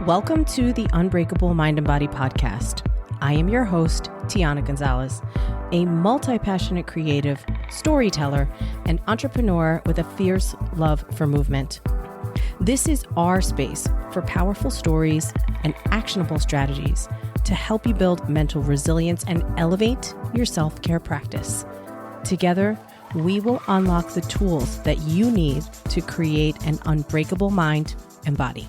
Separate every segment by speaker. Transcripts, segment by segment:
Speaker 1: Welcome to the Unbreakable Mind and Body podcast. I am your host, Tiana Gonzalez, a multi-passionate creative, storyteller, and entrepreneur with a fierce love for movement. This is our space for powerful stories and actionable strategies to help you build mental resilience and elevate your self-care practice. Together, we will unlock the tools that you need to create an unbreakable mind and body.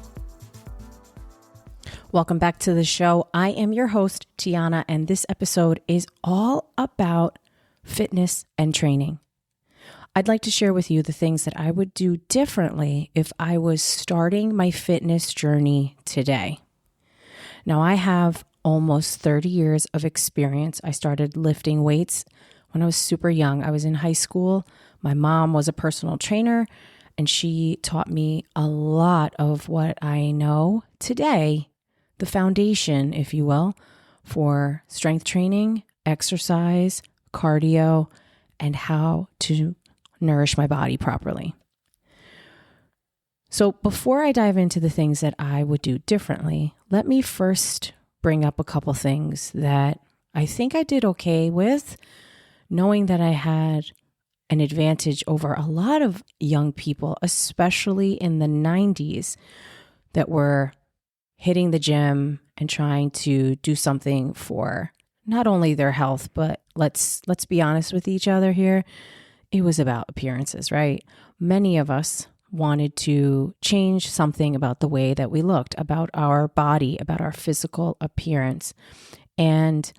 Speaker 1: Welcome back to the show. I am your host, Tiana, and this episode is all about fitness and training. I'd like to share with you the things that I would do differently if I was starting my fitness journey today. Now, I have almost 30 years of experience. I started lifting weights when I was super young. I was in high school. My mom was a personal trainer, and she taught me a lot of what I know today, the foundation, if you will, for strength training, exercise, cardio, and how to nourish my body properly. So before I dive into the things that I would do differently, let me first bring up a couple things that I think I did okay with, knowing that I had an advantage over a lot of young people, especially in the 90s, that were hitting the gym and trying to do something for not only their health, but let's be honest with each other here. It was about appearances, right? Many of us wanted to change something about the way that we looked, about our body, about our physical appearance. And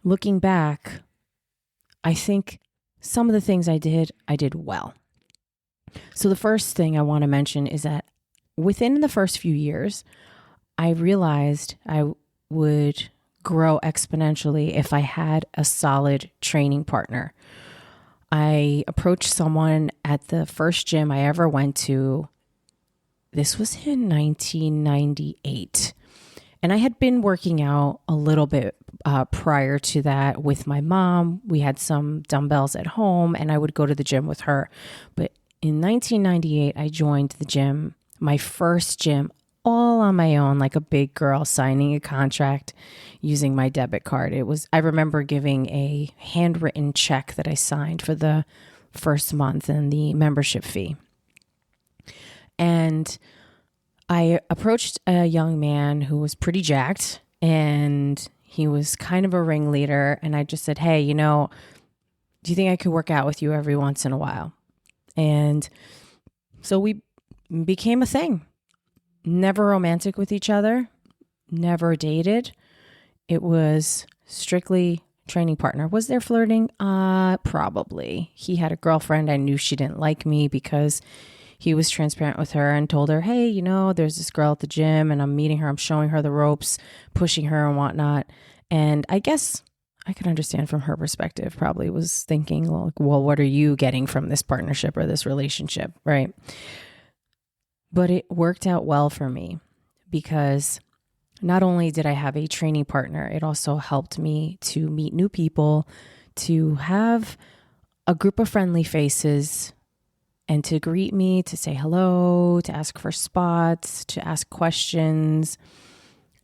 Speaker 1: looking back, I think some of the things I did well. So the first thing I want to mention is that within the first few years, I realized I would grow exponentially if I had a solid training partner. I approached someone at the first gym I ever went to. This was in 1998. And I had been working out a little bit prior to that with my mom. We had some dumbbells at home and I would go to the gym with her. But in 1998, I joined the gym, my first gym, all on my own, like a big girl signing a contract using my debit card. I remember giving a handwritten check that I signed for the first month and the membership fee. And I approached a young man who was pretty jacked and he was kind of a ringleader. And I just said, hey, do you think I could work out with you every once in a while? And so we became a thing. Never romantic with each other, never dated. It was strictly training partner. Was there flirting? Probably. He had a girlfriend. I knew she didn't like me because he was transparent with her and told her, hey, there's this girl at the gym and I'm meeting her. I'm showing her the ropes, pushing her and whatnot. And I guess I could understand from her perspective, probably was thinking, well, what are you getting from this partnership or this relationship, right? But it worked out well for me because not only did I have a training partner, it also helped me to meet new people, to have a group of friendly faces and to greet me, to say hello, to ask for spots, to ask questions.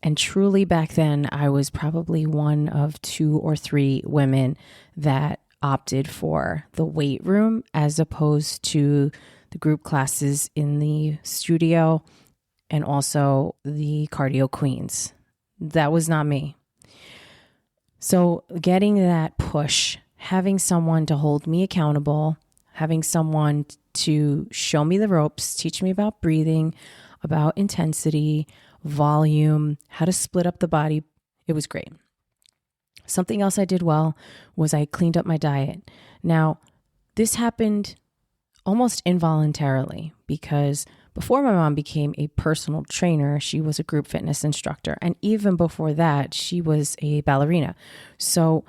Speaker 1: And truly back then, I was probably one of 2 or 3 women that opted for the weight room as opposed to the group classes in the studio and also the cardio queens. That was not me. So getting that push, having someone to hold me accountable, having someone to show me the ropes, teach me about breathing, about intensity, volume, how to split up the body, it was great. Something else I did well was I cleaned up my diet. Now, this happened almost involuntarily because before my mom became a personal trainer, she was a group fitness instructor. And even before that, she was a ballerina. So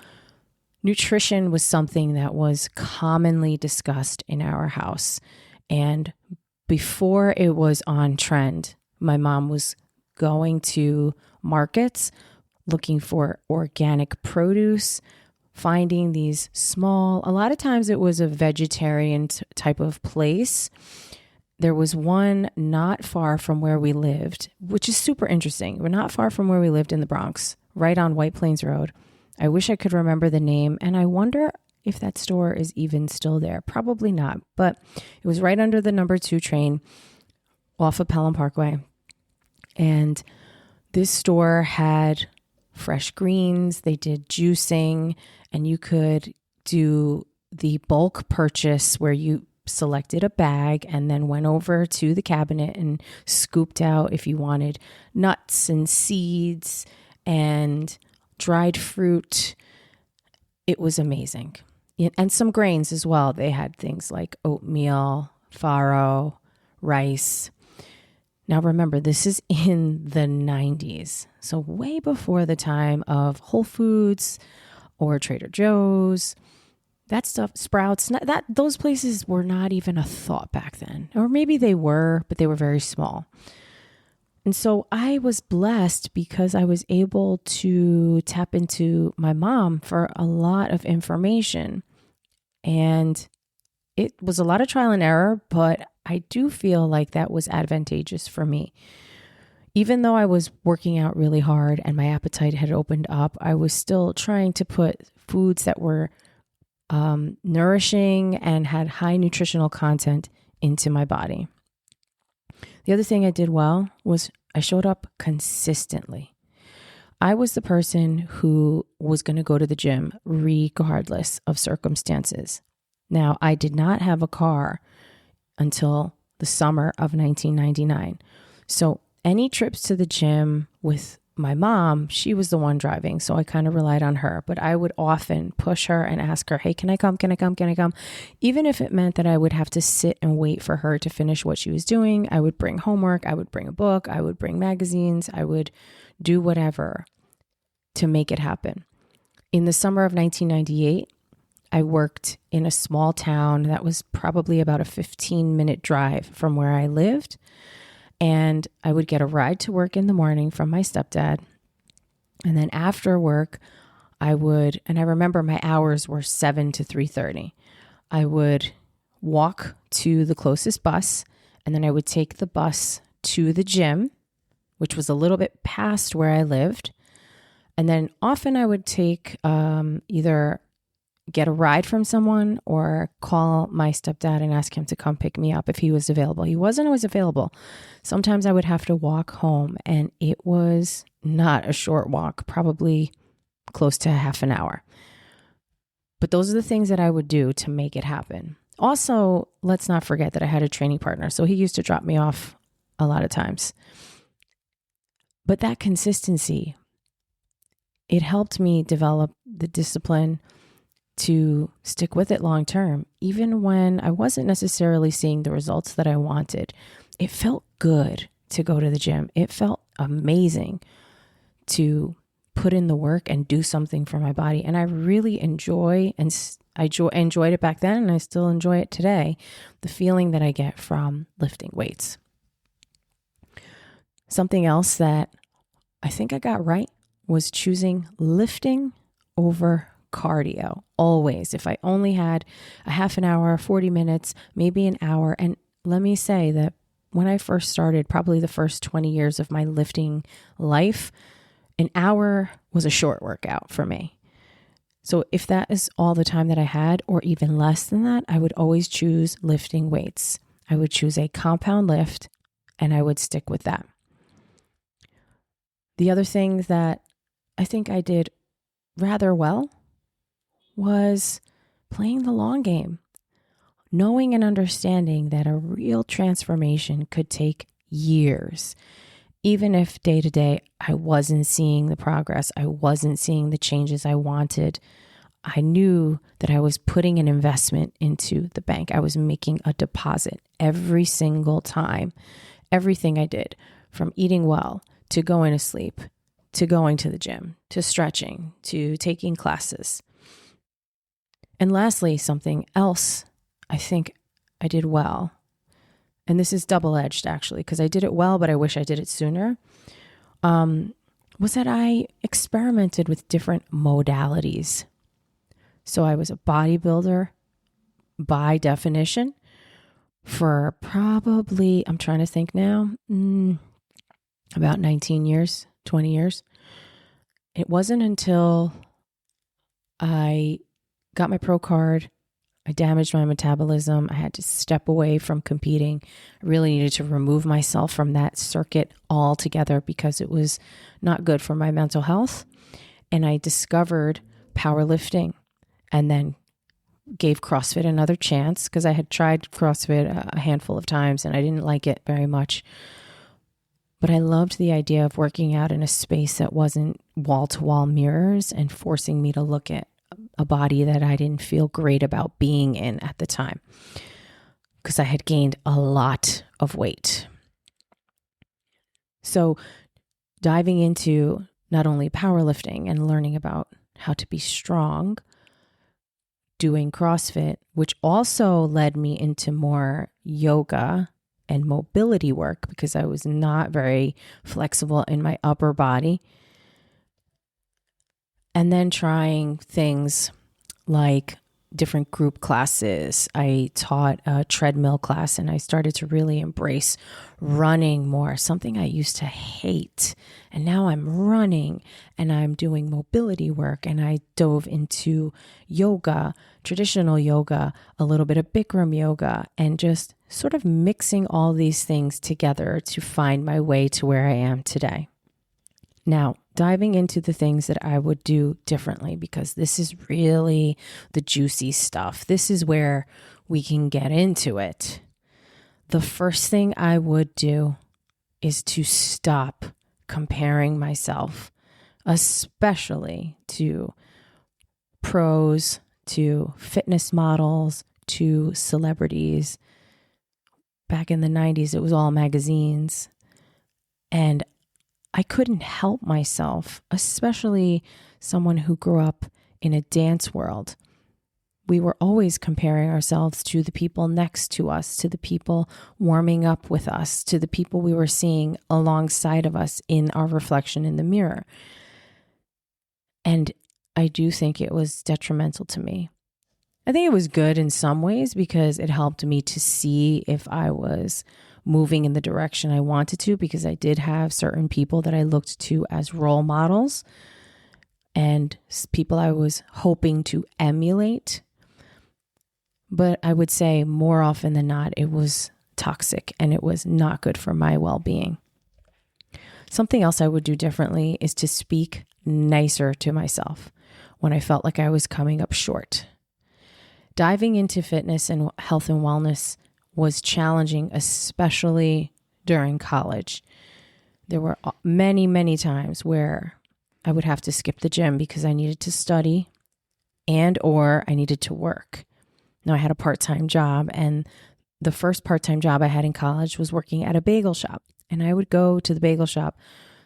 Speaker 1: nutrition was something that was commonly discussed in our house. And before it was on trend, my mom was going to markets looking for organic produce, finding these small, a lot of times it was a vegetarian type of place there was one not far from where we lived, which is super interesting. We're not far from where we lived in the Bronx, right on White Plains Road. I wish I could remember the name, and I wonder if that store is even still there. Probably not, but it was right under the number 2 train off of Pelham Parkway. And this store had fresh greens. They did juicing, and you could do the bulk purchase where you selected a bag and then went over to the cabinet and scooped out if you wanted nuts and seeds and dried fruit. It was amazing. And some grains as well. They had things like oatmeal, farro, rice. Now remember, this is in the 90s, so way before the time of Whole Foods or Trader Joe's. That stuff, Sprouts, those places were not even a thought back then. Or maybe they were, but they were very small. And so I was blessed because I was able to tap into my mom for a lot of information. And it was a lot of trial and error, but I do feel like that was advantageous for me. Even though I was working out really hard and my appetite had opened up, I was still trying to put foods that were nourishing and had high nutritional content into my body. The other thing I did well was I showed up consistently. I was the person who was going to go to the gym regardless of circumstances. Now, I did not have a car until the summer of 1999. So any trips to the gym with my mom, she was the one driving. So I kind of relied on her, but I would often push her and ask her, hey, can I come? Can I come? Can I come? Even if it meant that I would have to sit and wait for her to finish what she was doing, I would bring homework. I would bring a book. I would bring magazines. I would do whatever to make it happen. In the summer of 1998, I worked in a small town that was probably about a 15-minute drive from where I lived. And I would get a ride to work in the morning from my stepdad. And then after work, I remember my hours were 7 to 3:30. I would walk to the closest bus, and then I would take the bus to the gym, which was a little bit past where I lived. And then often I would take either get a ride from someone or call my stepdad and ask him to come pick me up if he was available. He wasn't always available. Sometimes I would have to walk home, and it was not a short walk, probably close to half an hour. But those are the things that I would do to make it happen. Also, let's not forget that I had a training partner, so he used to drop me off a lot of times. But that consistency, it helped me develop the discipline to stick with it long term. Even when I wasn't necessarily seeing the results that I wanted, it felt good to go to the gym. It felt amazing to put in the work and do something for my body. And I really enjoyed it back then, and I still enjoy it today, the feeling that I get from lifting weights. Something else that I think I got right was choosing lifting over cardio always. If I only had a half an hour, 40 minutes, maybe an hour. And let me say that when I first started, probably the first 20 years of my lifting life, an hour was a short workout for me. So if that is all the time that I had, or even less than that, I would always choose lifting weights. I would choose a compound lift, and I would stick with that. The other thing that I think I did rather well was playing the long game, knowing and understanding that a real transformation could take years. Even if day to day I wasn't seeing the progress, I wasn't seeing the changes I wanted, I knew that I was putting an investment into the bank. I was making a deposit every single time. Everything I did, from eating well to going to sleep, to going to the gym, to stretching, to taking classes. And lastly, something else I think I did well, and this is double-edged actually, because I did it well, but I wish I did it sooner, was that I experimented with different modalities. So I was a bodybuilder by definition, for probably, I'm trying to think now, about 19 years, 20 years. It wasn't until I got my pro card, I damaged my metabolism. I had to step away from competing. I really needed to remove myself from that circuit altogether because it was not good for my mental health. And I discovered powerlifting and then gave CrossFit another chance because I had tried CrossFit a handful of times and I didn't like it very much. But I loved the idea of working out in a space that wasn't wall-to-wall mirrors and forcing me to look at a body that I didn't feel great about being in at the time because I had gained a lot of weight. So diving into not only powerlifting and learning about how to be strong, doing CrossFit, which also led me into more yoga and mobility work because I was not very flexible in my upper body. And then trying things like different group classes. I taught a treadmill class and I started to really embrace running more, something I used to hate. And now I'm running and I'm doing mobility work, and I dove into yoga, traditional yoga, a little bit of Bikram yoga, and just sort of mixing all these things together to find my way to where I am today. Now, diving into the things that I would do differently, because this is really the juicy stuff. This is where we can get into it. The first thing I would do is to stop comparing myself, especially to pros, to fitness models, to celebrities. Back in the 90s, it was all magazines. And I couldn't help myself, especially someone who grew up in a dance world. We were always comparing ourselves to the people next to us, to the people warming up with us, to the people we were seeing alongside of us in our reflection in the mirror. And I do think it was detrimental to me. I think it was good in some ways because it helped me to see if I was moving in the direction I wanted to, because I did have certain people that I looked to as role models and people I was hoping to emulate. But I would say more often than not, it was toxic and it was not good for my well-being. Something else I would do differently is to speak nicer to myself when I felt like I was coming up short. Diving into fitness and health and wellness was challenging, especially during college. There were many, many times where I would have to skip the gym because I needed to study or I needed to work. Now, I had a part-time job, and the first part-time job I had in college was working at a bagel shop. And I would go to the bagel shop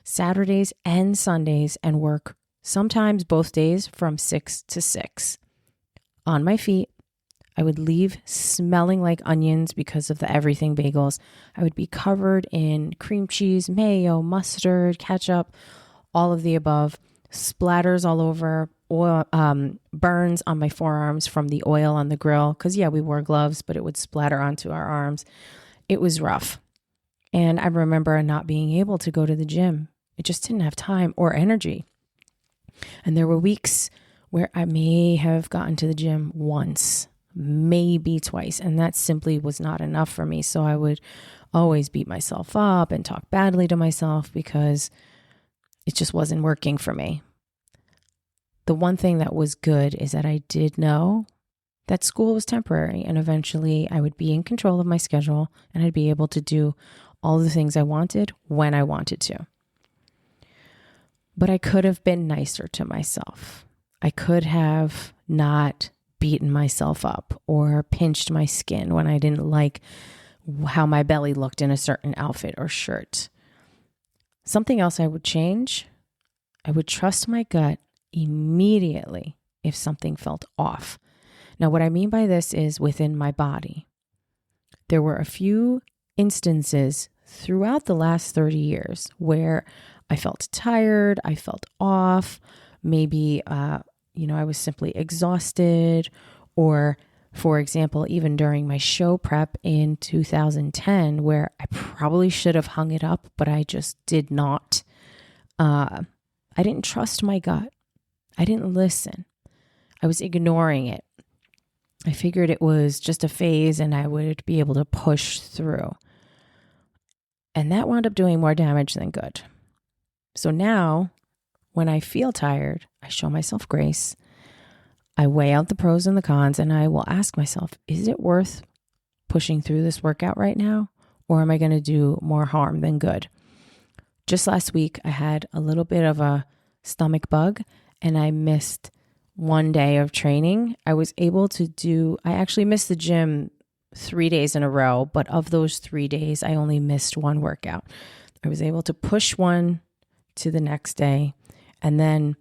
Speaker 1: Saturdays and Sundays and work sometimes both days from 6 to 6 on my feet. I would leave smelling like onions because of the everything bagels. I would be covered in cream cheese, mayo, mustard, ketchup, all of the above, splatters all over, oil, burns on my forearms from the oil on the grill. Because, we wore gloves, but it would splatter onto our arms. It was rough. And I remember not being able to go to the gym. It just didn't have time or energy. And there were weeks where I may have gotten to the gym once, maybe twice, and that simply was not enough for me. So I would always beat myself up and talk badly to myself because it just wasn't working for me. The one thing that was good is that I did know that school was temporary, and eventually I would be in control of my schedule and I'd be able to do all the things I wanted when I wanted to. But I could have been nicer to myself. I could have not beaten myself up or pinched my skin when I didn't like how my belly looked in a certain outfit or shirt. Something else I would change, I would trust my gut immediately if something felt off. Now, what I mean by this is within my body. There were a few instances throughout the last 30 years where I felt tired, I felt off, maybe I was simply exhausted or For example, even during my show prep in 2010, where I probably should have hung it up, but I just did not. I didn't trust my gut. I didn't listen. I was ignoring it. I figured it was just a phase and I would be able to push through. And that wound up doing more damage than good. So now, when I feel tired, I show myself grace. I weigh out the pros and the cons, and I will ask myself, is it worth pushing through this workout right now? Or am I going to do more harm than good? Just last week, I had a little bit of a stomach bug and I missed one day of training. I actually missed the gym 3 days in a row, but of those 3 days, I only missed one workout. I was able to push one to the next day. And then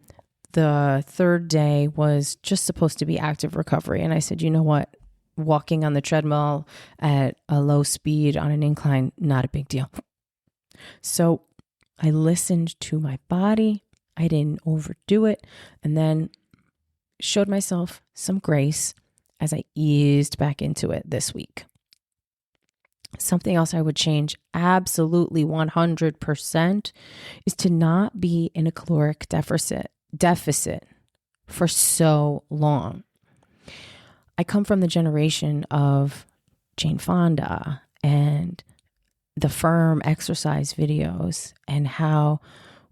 Speaker 1: the third day was just supposed to be active recovery. And I said, you know what? Walking on the treadmill at a low speed on an incline, not a big deal. So I listened to my body. I didn't overdo it. And then showed myself some grace as I eased back into it this week. Something else I would change absolutely 100% is to not be in a caloric deficit for so long. I come from the generation of Jane Fonda and the firm exercise videos and how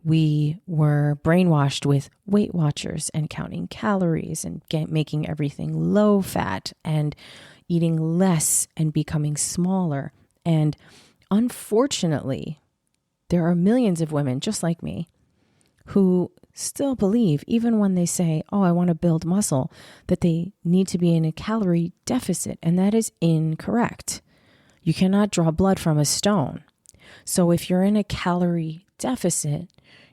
Speaker 1: we were brainwashed with Weight Watchers and counting calories and making everything low fat and eating less and becoming smaller. And unfortunately, there are millions of women just like me who still believe, even when they say, oh, I want to build muscle, that they need to be in a calorie deficit. And that is incorrect. You cannot draw blood from a stone. So if you're in a calorie deficit,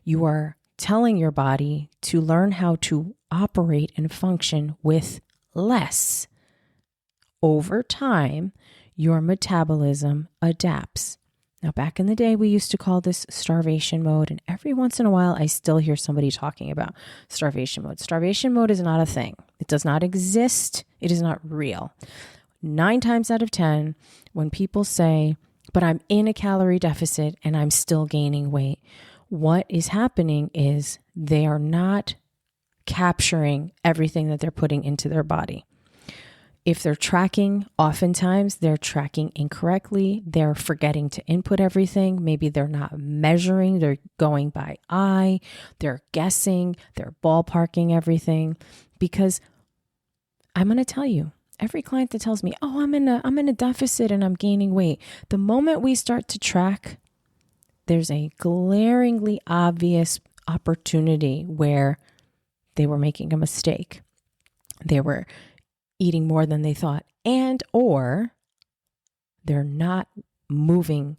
Speaker 1: you are telling your body to learn how to operate and function with less. Over time, your metabolism adapts. Now, back in the day, we used to call this starvation mode. And every once in a while, I still hear somebody talking about starvation mode. Starvation mode is not a thing. It does not exist. It is not real. 9 times out of 10, when people say, but I'm in a calorie deficit and I'm still gaining weight, what is happening is they are not capturing everything that they're putting into their body. If they're tracking, oftentimes they're tracking incorrectly. They're forgetting to input everything. Maybe they're not measuring. They're going by eye. They're guessing. They're ballparking everything. Because I'm going to tell you, every client that tells me, oh, I'm in a deficit and I'm gaining weight, the moment we start to track, there's a glaringly obvious opportunity where they were making a mistake. They were eating more than they thought, and or they're not moving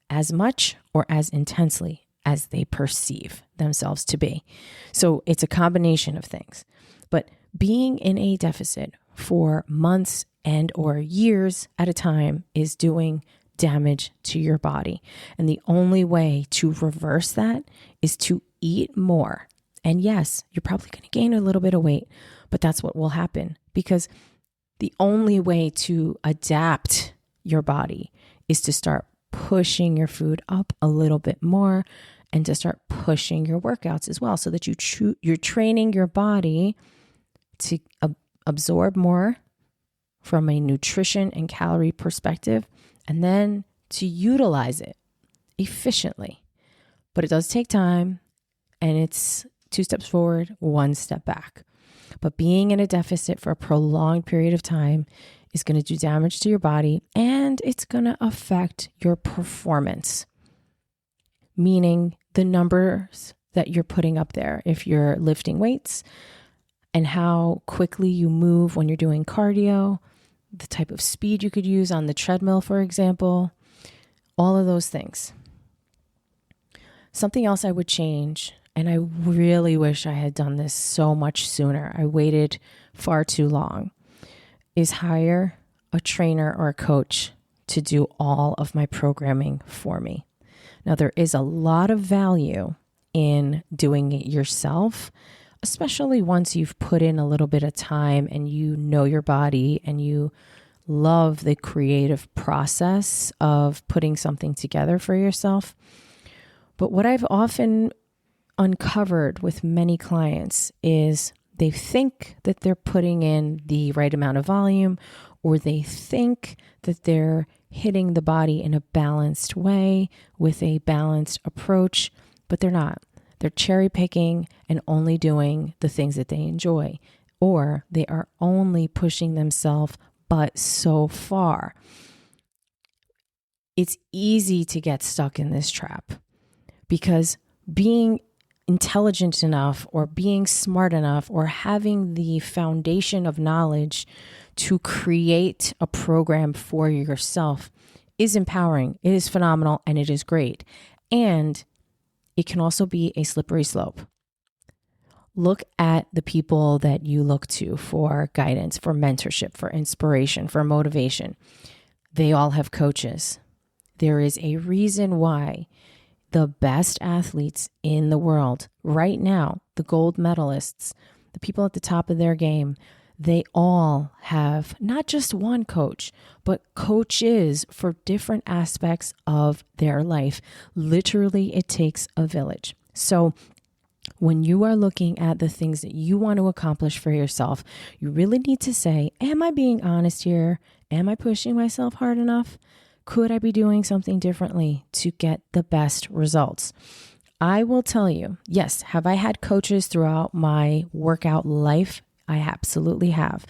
Speaker 1: as much or as intensely as they perceive themselves to be. So it's a combination of things. But being in a deficit for months and or years at a time is doing damage to your body. And the only way to reverse that is to eat more. And yes, you're probably going to gain a little bit of weight, but that's what will happen, because the only way to adapt your body is to start pushing your food up a little bit more and to start pushing your workouts as well, so that you're training your body to absorb more from a nutrition and calorie perspective, and then to utilize it efficiently. But it does take time, and it's 2 steps forward, 1 step back. But being in a deficit for a prolonged period of time is going to do damage to your body, and it's going to affect your performance, meaning the numbers that you're putting up there. If you're lifting weights and how quickly you move when you're doing cardio, the type of speed you could use on the treadmill, for example, all of those things. Something else I would change, and I really wish I had done this so much sooner, I waited far too long, is hire a trainer or a coach to do all of my programming for me. Now, there is a lot of value in doing it yourself. especially once you've put in a little bit of time and you know your body and you love the creative process of putting something together for yourself. But what I've often uncovered with many clients is they think that they're putting in the right amount of volume, or they think that they're hitting the body in a balanced way with a balanced approach, but they're not. They're cherry picking and only doing the things that they enjoy, or they are only pushing themselves but so far. It's easy to get stuck in this trap because being intelligent enough or being smart enough or having the foundation of knowledge to create a program for yourself is empowering. It is phenomenal and it is great. And it can also be a slippery slope. Look at the people that you look to for guidance, for mentorship, for inspiration, for motivation. They all have coaches. There is a reason why the best athletes in the world right now, the gold medalists, the people at the top of their game, they all have not just one coach, but coaches for different aspects of their life. Literally, it takes a village. So when you are looking at the things that you want to accomplish for yourself, you really need to say, am I being honest here? Am I pushing myself hard enough? Could I be doing something differently to get the best results? I will tell you, yes, have I had coaches throughout my workout life? I absolutely have.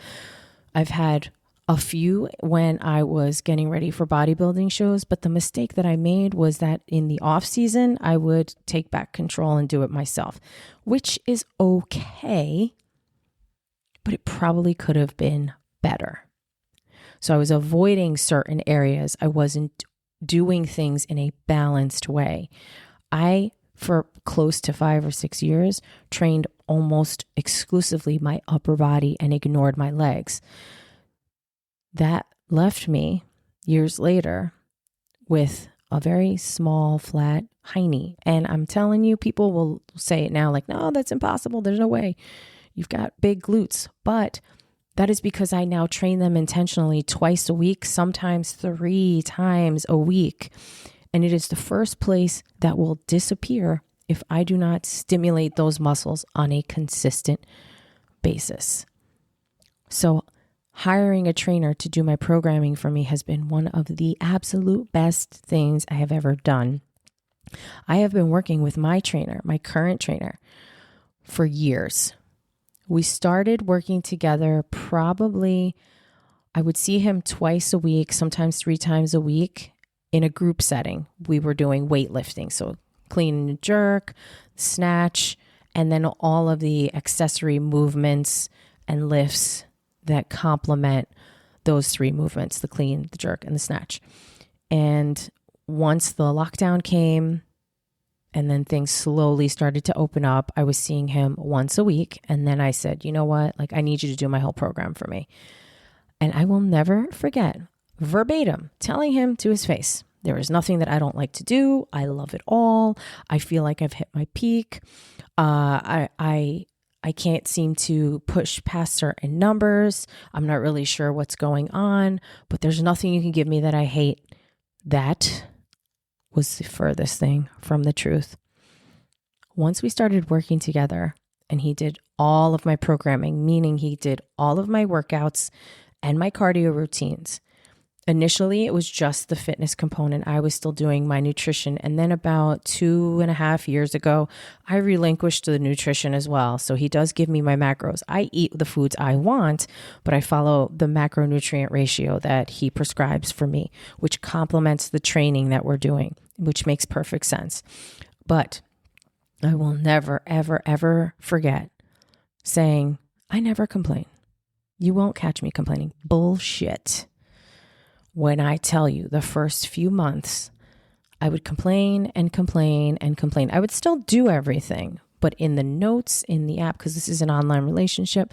Speaker 1: I've had a few when I was getting ready for bodybuilding shows, but the mistake that I made was that in the off season, I would take back control and do it myself, which is okay, but it probably could have been better. So I was avoiding certain areas. I wasn't doing things in a balanced way. I, for close to 5 or 6 years, trained almost exclusively my upper body and ignored my legs. That left me years later with a very small, flat hiney. And I'm telling you, people will say it now like, no, that's impossible. There's no way. You've got big glutes. But that is because I now train them intentionally twice a week, sometimes 3 times a week. And it is the first place that will disappear if I do not stimulate those muscles on a consistent basis. So hiring a trainer to do my programming for me has been one of the absolute best things I have ever done. I have been working with my trainer, my current trainer, for years. We started working together probably, I would see him twice a week, sometimes 3 times a week in a group setting. We were doing weightlifting, so clean and jerk, snatch, and then all of the accessory movements and lifts that complement those 3 movements, the clean, the jerk, and the snatch. And once the lockdown came and then things slowly started to open up, I was seeing him once a week. And then I said, you know what? Like, I need you to do my whole program for me. And I will never forget verbatim telling him to his face, there is nothing that I don't like to do. I love it all. I feel like I've hit my peak. I can't seem to push past certain numbers. I'm not really sure what's going on, but there's nothing you can give me that I hate. That was the furthest thing from the truth. Once we started working together and he did all of my programming, meaning he did all of my workouts and my cardio routines. Initially, it was just the fitness component. I was still doing my nutrition. And then about 2.5 years ago, I relinquished the nutrition as well. So he does give me my macros. I eat the foods I want, but I follow the macronutrient ratio that he prescribes for me, which complements the training that we're doing, which makes perfect sense. But I will never, ever, ever forget saying, I never complain. You won't catch me complaining. Bullshit. When I tell you the first few months, I would complain and complain and complain. I would still do everything, but in the notes in the app, because this is an online relationship,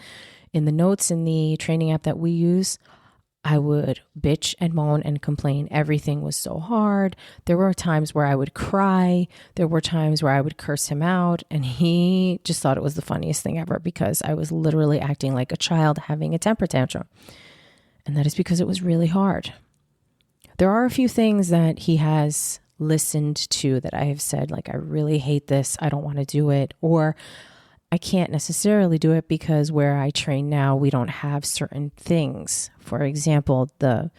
Speaker 1: in the notes in the training app that we use, I would bitch and moan and complain. Everything was so hard. There were times where I would cry. There were times where I would curse him out. And he just thought it was the funniest thing ever because I was literally acting like a child having a temper tantrum. And that is because it was really hard. There are a few things that he has listened to that I have said, like, I really hate this. I don't want to do it. Or I can't necessarily do it because where I train now, we don't have certain things. For example, the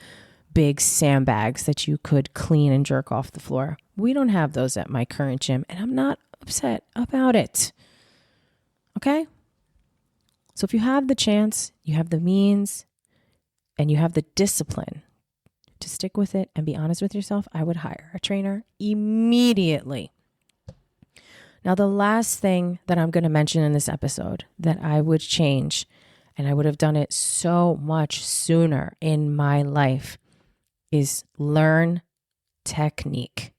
Speaker 1: big sandbags that you could clean and jerk off the floor. We don't have those at my current gym, and I'm not upset about it. Okay? So if you have the chance, you have the means, and you have the discipline to stick with it and be honest with yourself, I would hire a trainer immediately. Now, the last thing that I'm going to mention in this episode that I would change, and I would have done it so much sooner in my life, is learn technique.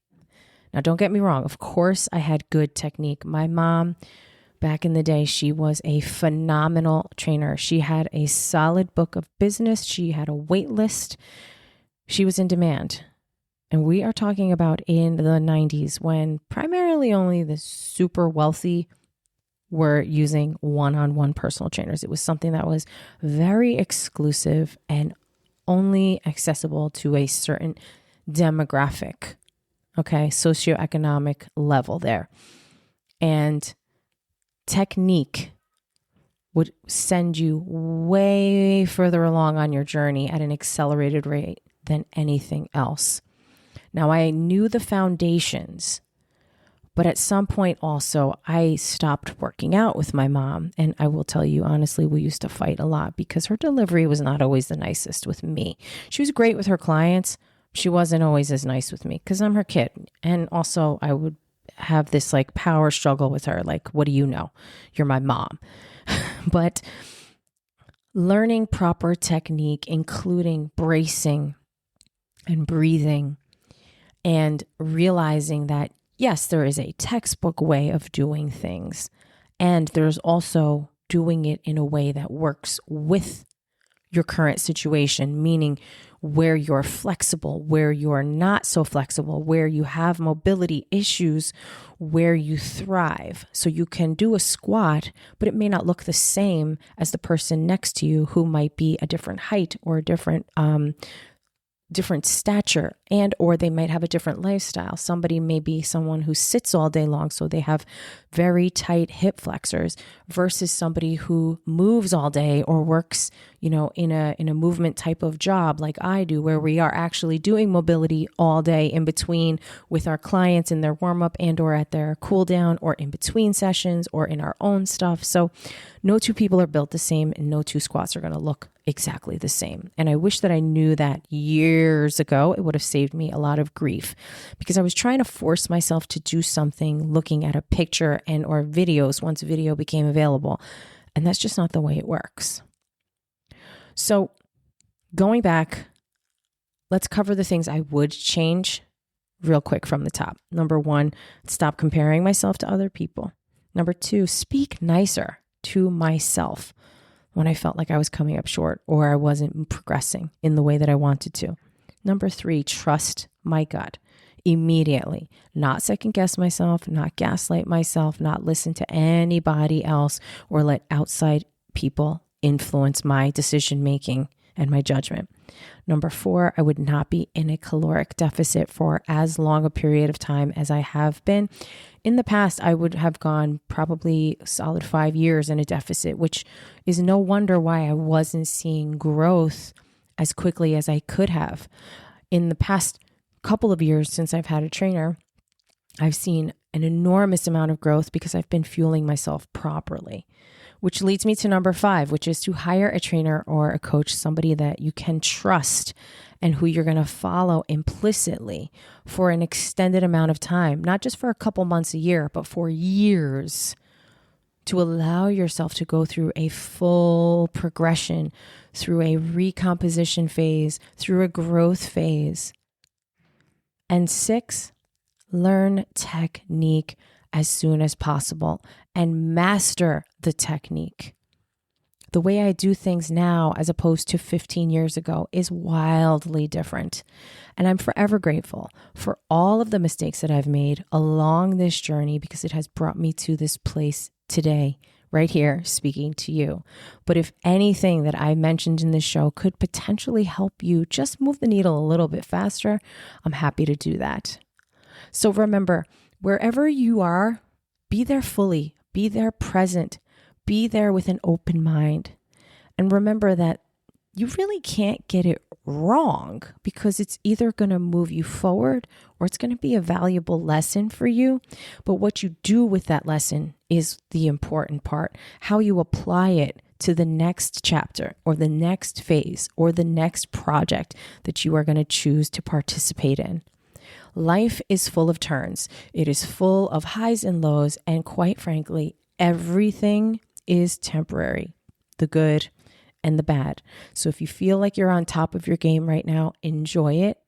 Speaker 1: Now, don't get me wrong. Of course, I had good technique. My mom, back in the day, she was a phenomenal trainer. She had a solid book of business. She had a wait list. She was in demand. And we are talking about in the 90s when primarily only the super wealthy were using one-on-one personal trainers. It was something that was very exclusive and only accessible to a certain demographic, okay, socioeconomic level there. And technique would send you way further along on your journey at an accelerated rate than anything else. Now, I knew the foundations, but at some point also, I stopped working out with my mom. And I will tell you, honestly, we used to fight a lot because her delivery was not always the nicest with me. She was great with her clients. She wasn't always as nice with me because I'm her kid. And also, I would have this like power struggle with her. Like, what do you know? You're my mom. But learning proper technique, including bracing and breathing, and realizing that, yes, there is a textbook way of doing things. And there's also doing it in a way that works with your current situation, meaning where you're flexible, where you're not so flexible, where you have mobility issues, where you thrive. So you can do a squat, but it may not look the same as the person next to you who might be a different height or a different stature, and or they might have a different lifestyle. Somebody may be someone who sits all day long, so they have very tight hip flexors, versus somebody who moves all day or works, in a movement type of job like I do, where we are actually doing mobility all day in between with our clients in their warm up and or at their cool down, or in between sessions, or in our own stuff. So no two people are built the same, and no two squats are going to look exactly the same. And I wish that I knew that years ago. It would have saved me a lot of grief, because I was trying to force myself to do something looking at a picture and or videos once video became available. And that's just not the way it works. So going back, let's cover the things I would change real quick from the top. Number 1, stop comparing myself to other people. Number 2, speak nicer to myself when I felt like I was coming up short or I wasn't progressing in the way that I wanted to. Number 3, trust my gut immediately. Not second guess myself, not gaslight myself, not listen to anybody else or let outside people influence my decision making and my judgment. Number 4, I would not be in a caloric deficit for as long a period of time as I have been. In the past, I would have gone probably a solid 5 years in a deficit, which is no wonder why I wasn't seeing growth as quickly as I could have. In the past couple of years since I've had a trainer, I've seen an enormous amount of growth because I've been fueling myself properly. Which leads me to number 5, which is to hire a trainer or a coach, somebody that you can trust and who you're going to follow implicitly for an extended amount of time, not just for a couple months a year, but for years, to allow yourself to go through a full progression, through a recomposition phase, through a growth phase. And 6, learn technique as soon as possible and master the technique. The way I do things now, as opposed to 15 years ago, is wildly different. And I'm forever grateful for all of the mistakes that I've made along this journey, because it has brought me to this place today, right here, speaking to you. But if anything that I mentioned in this show could potentially help you just move the needle a little bit faster, I'm happy to do that. So remember, wherever you are, be there fully, be there present, be there with an open mind. And remember that you really can't get it wrong, because it's either going to move you forward or it's going to be a valuable lesson for you. But what you do with that lesson is the important part. How you apply it to the next chapter or the next phase or the next project that you are going to choose to participate in. Life is full of turns. It is full of highs and lows. And quite frankly, everything is temporary, the good and the bad. So if you feel like you're on top of your game right now, enjoy it.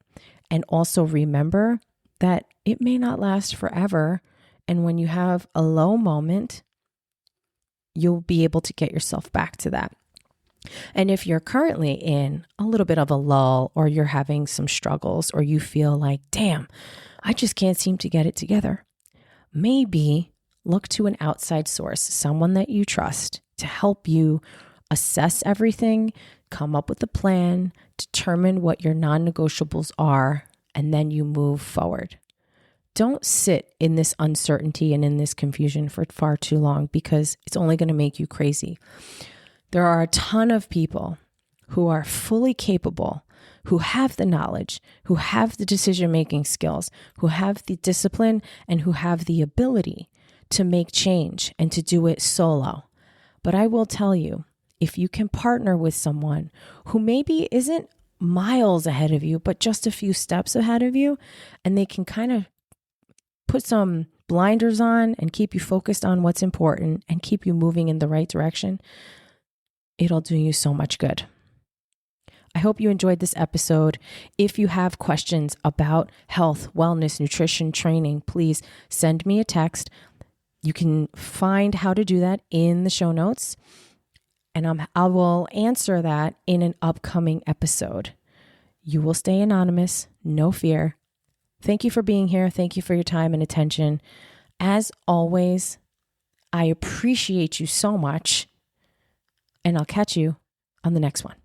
Speaker 1: And also remember that it may not last forever. And when you have a low moment, you'll be able to get yourself back to that. And if you're currently in a little bit of a lull, or you're having some struggles, or you feel like, damn, I just can't seem to get it together, maybe look to an outside source, someone that you trust, to help you assess everything, come up with a plan, determine what your non-negotiables are, and then you move forward. Don't sit in this uncertainty and in this confusion for far too long, because it's only going to make you crazy. There are a ton of people who are fully capable, who have the knowledge, who have the decision-making skills, who have the discipline, and who have the ability to make change and to do it solo. But I will tell you, if you can partner with someone who maybe isn't miles ahead of you, but just a few steps ahead of you, and they can kind of put some blinders on and keep you focused on what's important and keep you moving in the right direction, it'll do you so much good. I hope you enjoyed this episode. If you have questions about health, wellness, nutrition, training, please send me a text. You can find how to do that in the show notes, and I will answer that in an upcoming episode. You will stay anonymous, no fear. Thank you for being here. Thank you for your time and attention. As always, I appreciate you so much, and I'll catch you on the next one.